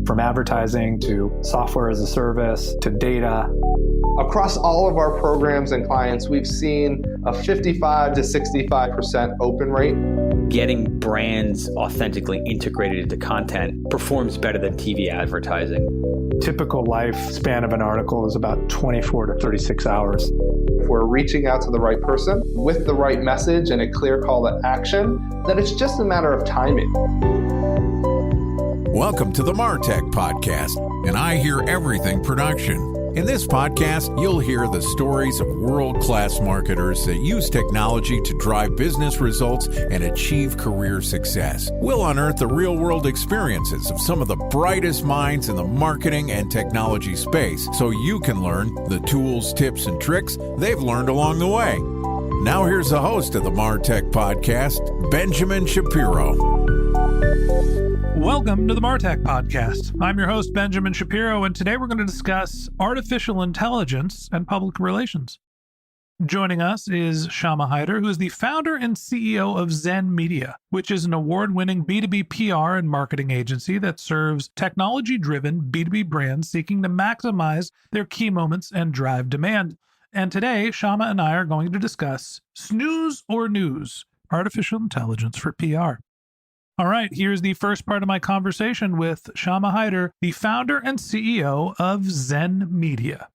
From advertising to software as a service to data. Across all of our programs and clients, we've seen a 55 to 65% open rate. Getting brands authentically integrated into content performs better than TV advertising. Typical lifespan of an article is about 24 to 36 hours. If we're reaching out to the right person with the right message and a clear call to action, then it's just a matter of timing. Welcome to the MarTech Podcast, and I Hear Everything production. In this podcast, you'll hear the stories of world-class marketers that use technology to drive business results and achieve career success. We'll unearth the real-world experiences of some of the brightest minds in the marketing and technology space so you can learn the tools, tips, and tricks they've learned along the way. Now here's the host of the MarTech Podcast, Benjamin Shapiro. Welcome to the MarTech Podcast. I'm your host, Benjamin Shapiro, and today we're going to discuss artificial intelligence and public relations. Joining us is Shama Hyder, who is the founder and CEO of Zen Media, which is an award-winning B2B PR and marketing agency that serves technology-driven B2B brands seeking to maximize their key moments and drive demand. And today, Shama and I are going to discuss Snooze or News, artificial intelligence for PR. All right, here's the first part of my conversation with Shama Hyder, the founder and CEO of Zen Media.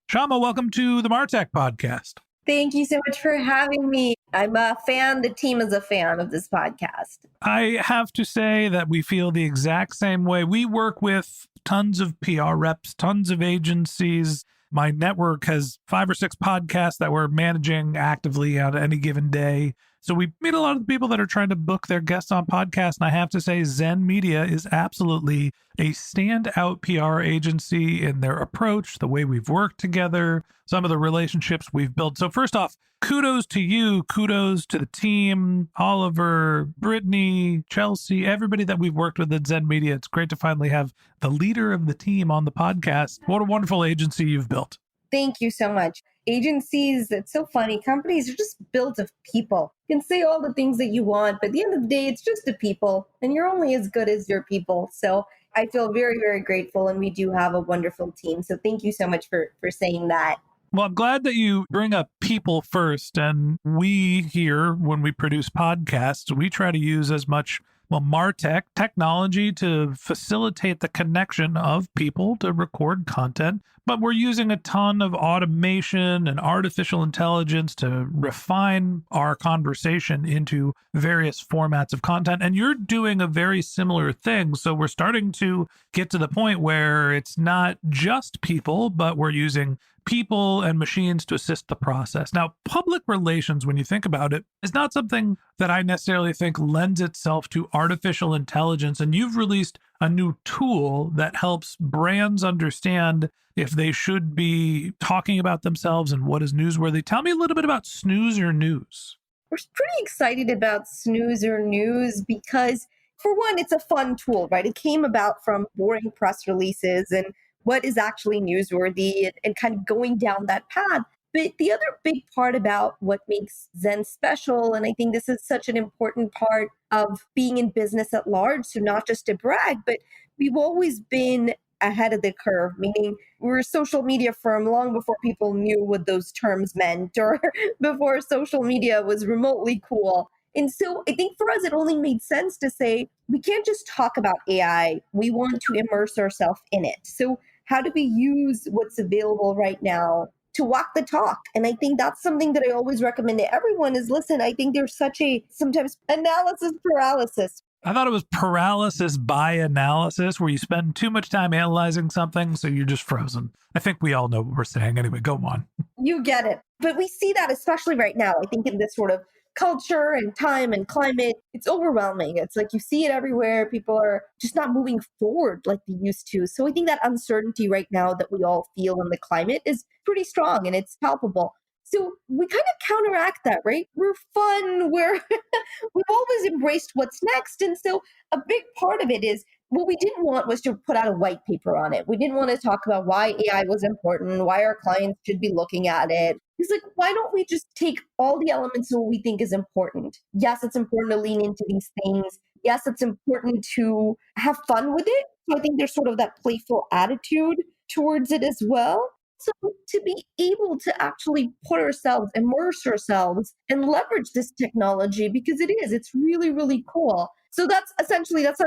Shama, welcome to the MarTech Podcast. Thank you so much for having me. I'm a fan. The team is a fan of this podcast. I have to say that we feel the exact same way. We work with tons of PR reps, tons of agencies. My network has 5 or 6 podcasts that we're managing actively on any given day. So we meet a lot of the people that are trying to book their guests on podcasts. And I have to say, Zen Media is absolutely a standout PR agency in their approach, the way we've worked together, some of the relationships we've built. So first off, kudos to you, kudos to the team, Oliver, Brittany, Chelsea, everybody that we've worked with at Zen Media. It's great to finally have the leader of the team on the podcast. What a wonderful agency you've built. Thank you so much. Agencies, it's so funny. Companies are just built of people. You can say all the things that you want, but at the end of the day, it's just the people, and you're only as good as your people. So I feel very, very grateful, and we do have a wonderful team. So thank you so much for saying that. Well, I'm glad that you bring up people first. And we here, when we produce podcasts, we try to use as much MarTech technology to facilitate the connection of people to record content, but we're using a ton of automation and artificial intelligence to refine our conversation into various formats of content. And you're doing a very similar thing. So we're starting to get to the point where it's not just people, but we're using people and machines to assist the process. Now, public relations, when you think about it, is not something that I necessarily think lends itself to artificial intelligence. And you've released a new tool that helps brands understand if they should be talking about themselves and what is newsworthy. Tell me a little bit about Snooze or News. We're pretty excited about Snooze or News because, for one, it's a fun tool, right? It came about from boring press releases and what is actually newsworthy and kind of going down that path. But the other big part about what makes Zen special, and I think this is such an important part of being in business at large, so not just to brag, but we've always been ahead of the curve, meaning we're a social media firm long before people knew what those terms meant or before social media was remotely cool. And so I think for us, it only made sense to say, we can't just talk about AI. We want to immerse ourselves in it. So how do we use what's available right now to walk the talk? And I think that's something that I always recommend to everyone is, listen, I think there's such a sometimes analysis paralysis. I thought it was paralysis by analysis, where you spend too much time analyzing something, so you're just frozen. I think we all know what we're saying. Anyway, go on. You get it. But we see that especially right now. I think in this sort of culture and time and climate, it's overwhelming. It's like you see it everywhere. People are just not moving forward like they used to. So I think that uncertainty right now that we all feel in the climate is pretty strong and it's palpable. So we kind of counteract that, right? We're fun. We've always embraced what's next. And so a big part of it is what we didn't want was to put out a white paper on it. We didn't want to talk about why AI was important, why our clients should be looking at it. It's like, why don't we just take all the elements of what we think is important? Yes, it's important to lean into these things. Yes, it's important to have fun with it. So I think there's sort of that playful attitude towards it as well. So to be able to actually put ourselves, immerse ourselves and leverage this technology because it's really, really cool. So that's how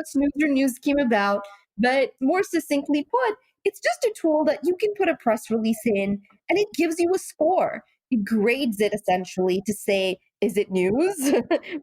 Snooze Or News came about. But more succinctly put, it's just a tool that you can put a press release in and it gives you a score. It grades it essentially to say, is it news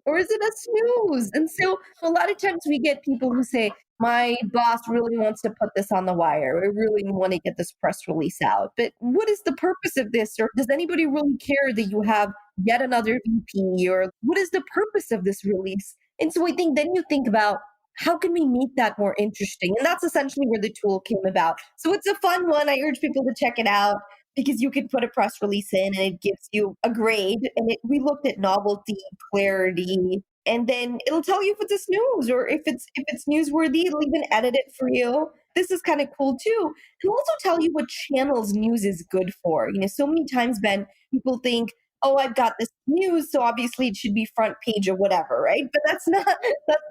or is it a snooze? And so a lot of times we get people who say, my boss really wants to put this on the wire. I really want to get this press release out. But what is the purpose of this? Or does anybody really care that you have yet another VP? Or what is the purpose of this release? And so I think then you think about how can we make that more interesting? And that's essentially where the tool came about. So it's a fun one. I urge people to check it out because you can put a press release in and it gives you a grade. And we looked at novelty, clarity, and then it'll tell you if it's a snooze or if it's newsworthy. It'll even edit it for you. This is kind of cool too. It'll also tell you what channels news is good for. So many times, Ben, people think, oh, I've got this news, so obviously it should be front page or whatever, right? But that's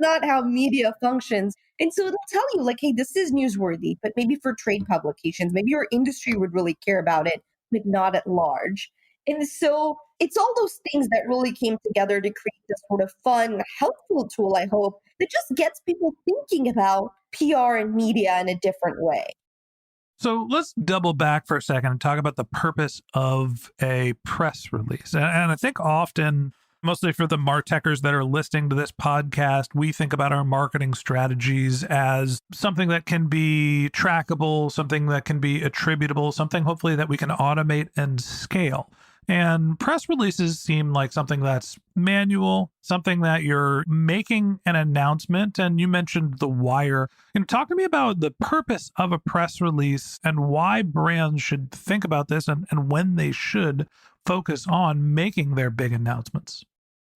not how media functions. And so it'll tell you like, hey, this is newsworthy, but maybe for trade publications, maybe your industry would really care about it, but not at large. And so it's all those things that really came together to create this sort of fun, helpful tool, I hope, that just gets people thinking about PR and media in a different way. So let's double back for a second and talk about the purpose of a press release. And I think often, mostly for the Martechers that are listening to this podcast, we think about our marketing strategies as something that can be trackable, something that can be attributable, something hopefully that we can automate and scale. And press releases seem like something that's manual, something that you're making an announcement. And you mentioned The Wire. Talk to me about the purpose of a press release and why brands should think about this and when they should focus on making their big announcements.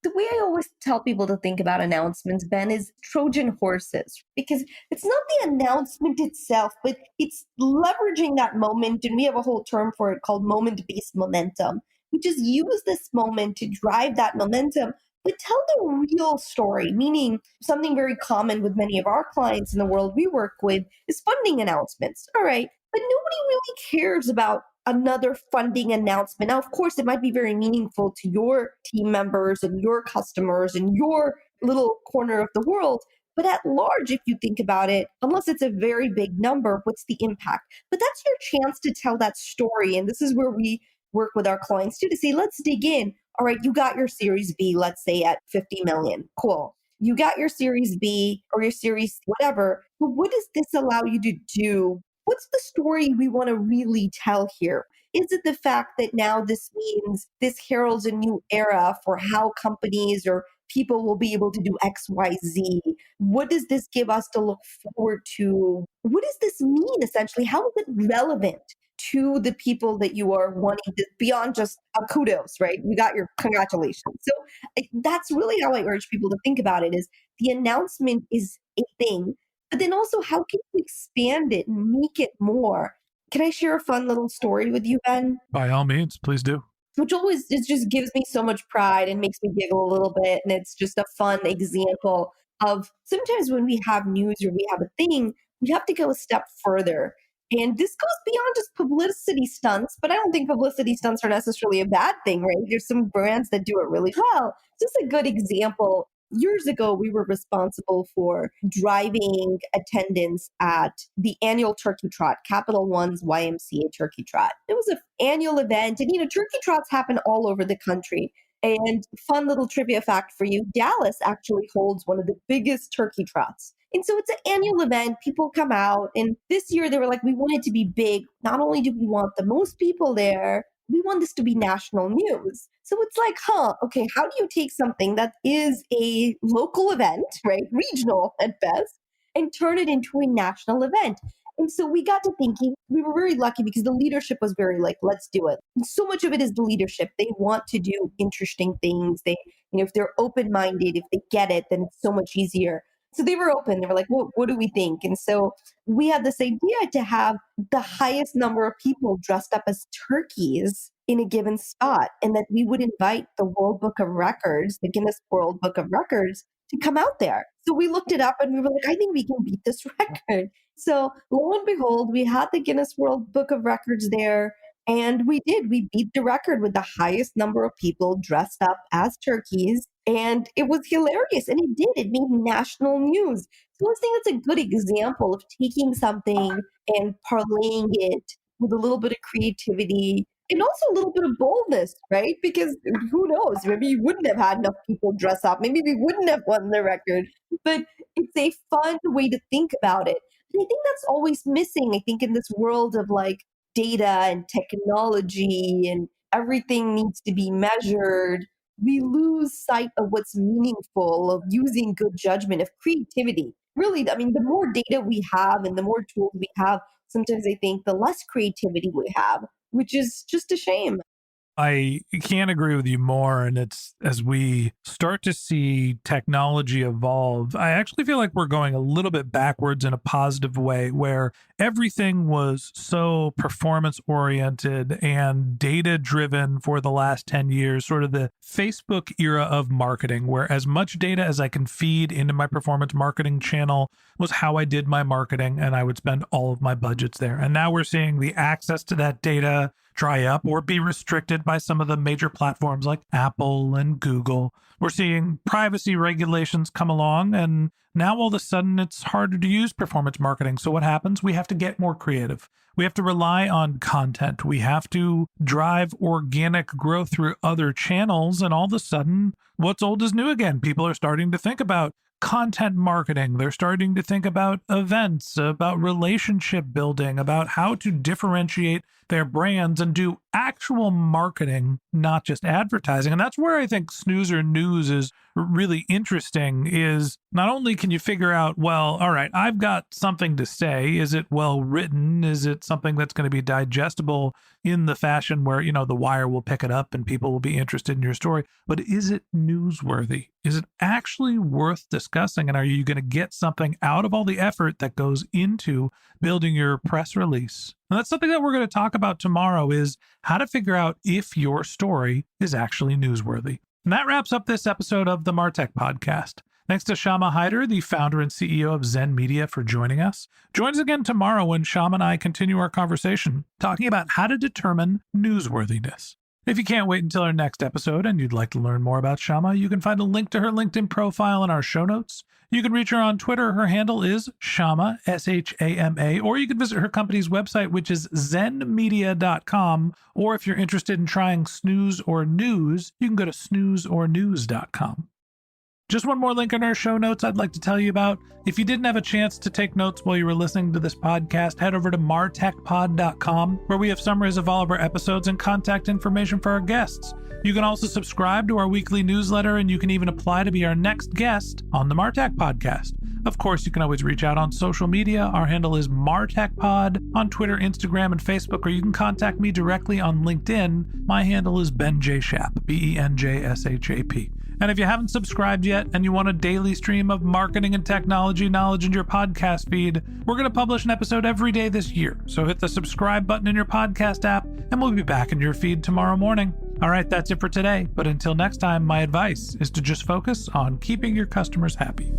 The way I always tell people to think about announcements, Ben, is Trojan horses, because it's not the announcement itself, but it's leveraging that moment. And we have a whole term for it called moment-based momentum, which is use this moment to drive that momentum, but tell the real story, meaning something very common with many of our clients in the world we work with is funding announcements. All right. But nobody really cares about another funding announcement. Now, of course, it might be very meaningful to your team members and your customers and your little corner of the world. But at large, if you think about it, unless it's a very big number, what's the impact? But that's your chance to tell that story. And this is where we work with our clients too, to say, let's dig in. All right, you got your Series B, let's say at 50 million. Cool. You got your Series B or your Series whatever. But what does this allow you to do? What's the story we want to really tell here? Is it the fact that now this means this heralds a new era for how companies or people will be able to do X, Y, Z? What does this give us to look forward to? What does this mean essentially? How is it relevant to the people that you are wanting to, beyond just kudos, right? You got your congratulations. So that's really how I urge people to think about it, is the announcement is a thing, but then also how can you expand it and make it more? Can I share a fun little story with you, Ben? By all means, please do. Which always, it just gives me so much pride and makes me giggle a little bit. And it's just a fun example of sometimes when we have news or we have a thing, we have to go a step further. And this goes beyond just publicity stunts, but I don't think publicity stunts are necessarily a bad thing, right? There's some brands that do it really well. Just a good example. Years ago, we were responsible for driving attendance at the annual Turkey Trot, Capital One's YMCA Turkey Trot. It was an annual event, and Turkey Trots happen all over the country. And fun little trivia fact for you, Dallas actually holds one of the biggest turkey trots. And so it's an annual event. People come out. And this year they were like, we want it to be big. Not only do we want the most people there, we want this to be national news. So it's like, okay, how do you take something that is a local event, right, regional at best, and turn it into a national event? And so we got to thinking, we were very lucky because the leadership was very like, let's do it. And so much of it is the leadership. They want to do interesting things. They, if they're open-minded, if they get it, then it's so much easier. So they were open. They were like, what do we think? And so we had this idea to have the highest number of people dressed up as turkeys in a given spot, and that we would invite the World Book of Records, the Guinness World Book of Records, to come out there. So we looked it up and we were like, I think we can beat this record. So lo and behold, we had the Guinness World Book of Records there. And we did. We beat the record with the highest number of people dressed up as turkeys. And it was hilarious. And it did. It made national news. So I think that's a good example of taking something and parlaying it with a little bit of creativity and also a little bit of boldness, right? Because who knows? Maybe you wouldn't have had enough people dress up. Maybe we wouldn't have won the record. But it's a fun way to think about it. And I think that's always missing, I think, in this world of like data and technology and everything needs to be measured. We lose sight of what's meaningful, of using good judgment, of creativity. Really, I mean, the more data we have and the more tools we have, sometimes I think the less creativity we have, which is just a shame. I can't agree with you more. And it's as we start to see technology evolve, I actually feel like we're going a little bit backwards in a positive way, where everything was so performance oriented and data driven for the last 10 years, sort of the Facebook era of marketing, where as much data as I can feed into my performance marketing channel was how I did my marketing, and I would spend all of my budgets there. And now we're seeing the access to that data dry up or be restricted by some of the major platforms like Apple and Google. We're seeing privacy regulations come along, and now all of a sudden it's harder to use performance marketing. So what happens? We have to get more creative. We have to rely on content. We have to drive organic growth through other channels. And all of a sudden, what's old is new again. People are starting to think about content marketing. They're starting to think about events, about relationship building, about how to differentiate their brands and do actual marketing, not just advertising. And that's where I think Snooze Or News is really interesting, is not only can you figure out, well, all right, I've got something to say. Is it well written? Is it something that's going to be digestible in the fashion where, the wire will pick it up and people will be interested in your story? But is it newsworthy? Is it actually worth discussing? And are you going to get something out of all the effort that goes into building your press release? And that's something that we're going to talk about tomorrow, is how to figure out if your story is actually newsworthy. And that wraps up this episode of the MarTech Podcast. Thanks to Shama Hyder, the founder and CEO of Zen Media, for joining us. Join us again tomorrow when Shama and I continue our conversation, talking about how to determine newsworthiness. If you can't wait until our next episode and you'd like to learn more about Shama, you can find a link to her LinkedIn profile in our show notes. You can reach her on Twitter. Her handle is Shama, S-H-A-M-A, or you can visit her company's website, which is zenmedia.com. Or if you're interested in trying Snooze or News, you can go to snoozeornews.com. Just one more link in our show notes I'd like to tell you about. If you didn't have a chance to take notes while you were listening to this podcast, head over to martechpod.com, where we have summaries of all of our episodes and contact information for our guests. You can also subscribe to our weekly newsletter, and you can even apply to be our next guest on the MarTech Podcast. Of course, you can always reach out on social media. Our handle is MarTechPod on Twitter, Instagram, and Facebook, or you can contact me directly on LinkedIn. My handle is Ben J. Shap, B-E-N-J-S-H-A-P. And if you haven't subscribed yet and you want a daily stream of marketing and technology knowledge in your podcast feed, we're going to publish an episode every day this year. So hit the subscribe button in your podcast app, and we'll be back in your feed tomorrow morning. All right, that's it for today. But until next time, my advice is to just focus on keeping your customers happy.